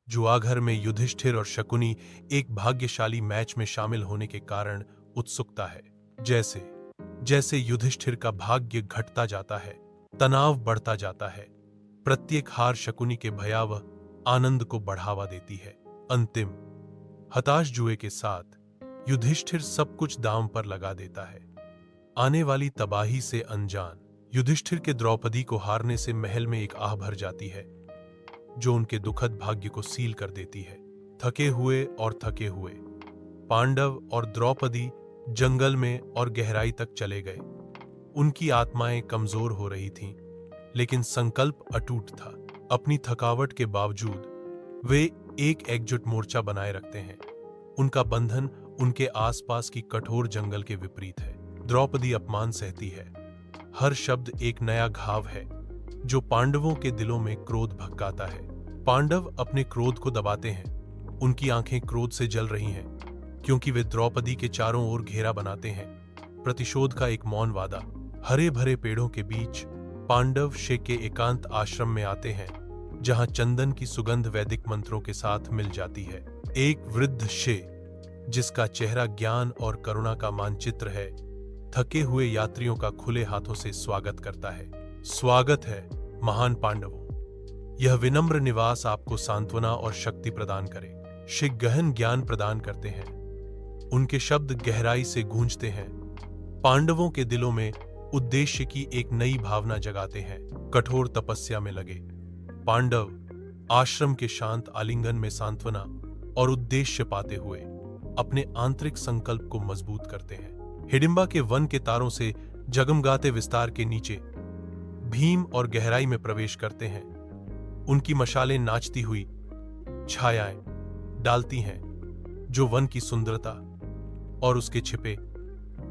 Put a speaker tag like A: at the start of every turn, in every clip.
A: जुआघर में युधिष्ठिर और शकुनी एक भाग्यशाली मैच में शामिल होने के कारण उत्सुकता है। जैसे जैसे युधिष्ठिर का भाग्य घटता जाता है, तनाव बढ़ता जाता है। प्रत्येक हार शकुनी के भयावह आनंद को बढ़ावा देती है। अंतिम हताश जुए के साथ युधिष्ठिर सब कुछ दांव पर लगा देता है। आने वाली तबाही से अनजान युधिष्ठिर के द्रौपदी को हारने से महल में एक आह भर जाती है, जो उनके दुखद भाग्य को सील कर देती है। थके हुए और थके हुए पांडव और द्रौपदी जंगल में और गहराई तक चले गए। उनकी आत्माएं कमजोर हो रही थीं, लेकिन संकल्प अटूट था। अपनी थकावट के बावजूद वे एक एकजुट मोर्चा बनाए रखते हैं। उनका बंधन उनके आसपास की कठोर जंगल के विपरीत है। द्रौपदी अपमान सहती है। हर शब्द एक नया घाव है, जो पांडवों के दिलों में क्रोध भड़काता है। पांडव अपने क्रोध को दबाते हैं। उनकी आंखें क्रोध से जल रही हैं, क्योंकि वे द्रौपदी के चारों ओर घेरा बनाते हैं। प्रतिशोध का एक मौन वादा। हरे भरे पेड़ों के बीच पांडव शे के एकांत आश्रम में आते हैं, जहां चंदन की सुगंध वैदिक मंत्रों के साथ मिल जाती है। एक वृद्ध शे, जिसका चेहरा ज्ञान और करुणा का मानचित्र है, थके हुए यात्रियों का खुले हाथों से स्वागत करता है। स्वागत है महान पांडवों। यह विनम्र निवास आपको सांत्वना और शक्ति प्रदान करे। शे गहन ज्ञान प्रदान करते हैं। उनके शब्द गहराई से गूंजते हैं, पांडवों के दिलों में उद्देश्य की एक नई भावना जगाते हैं। कठोर तपस्या में लगे पांडव आश्रम के शांत आलिंगन में सांत्वना और उद्देश्य पाते हुए अपने आंतरिक संकल्प को मजबूत करते हैं। हिडिंबा के वन के तारों से जगमगाते विस्तार के नीचे भीम और गहराई में प्रवेश करते हैं। उनकी मशालें नाचती हुई छायाएं डालती हैं, जो वन की सुंदरता और उसके छिपे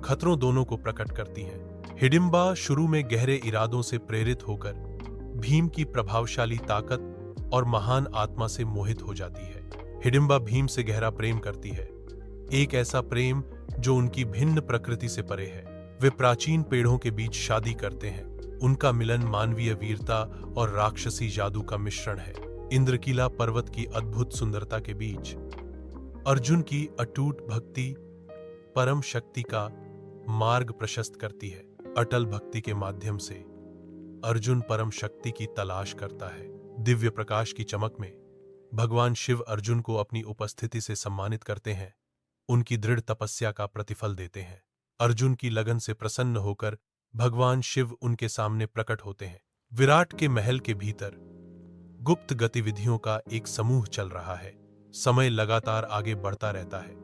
A: खतरों दोनों को प्रकट करती हैं। हिडिंबा शुरू में गहरे इरादों से प्रेरित होकर भीम की प्रभावशाली ताकत और महान आत्मा से मोहित हो जाती है। हिडिंबा भीम से गहरा प्रेम करती है, एक ऐसा प्रेम जो उनकी भिन्न प्रकृति से परे है। वे प्राचीन पेड़ों के बीच शादी करते हैं। उनका मिलन मानवीय वीरता और राक्षसी जादू का मिश्रण है। इंद्रकीला पर्वत की अद्भुत सुंदरता के बीच अर्जुन की अटूट भक्ति परम शक्ति का मार्ग प्रशस्त करती है। अटल भक्ति के माध्यम से अर्जुन परम शक्ति की तलाश करता है। दिव्य प्रकाश की चमक में भगवान शिव अर्जुन को अपनी उपस्थिति से सम्मानित करते हैं, उनकी दृढ़ तपस्या का प्रतिफल देते हैं। अर्जुन की लगन से प्रसन्न होकर भगवान शिव उनके सामने प्रकट होते हैं। विराट के महल के भीतर गुप्त गतिविधियों का एक समूह चल रहा है। समय लगातार आगे बढ़ता रहता है।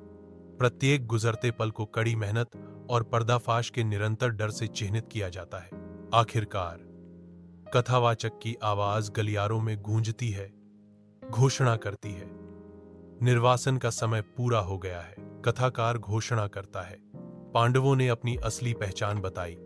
A: प्रत्येक गुजरते पल को कड़ी मेहनत और पर्दाफाश के निरंतर डर से चिह्नित किया जाता है। आखिरकार कथावाचक की आवाज गलियारों में गूंजती है, घोषणा करती है, निर्वासन का समय पूरा हो गया है। कथाकार घोषणा करता है, पांडवों ने अपनी असली पहचान बताई।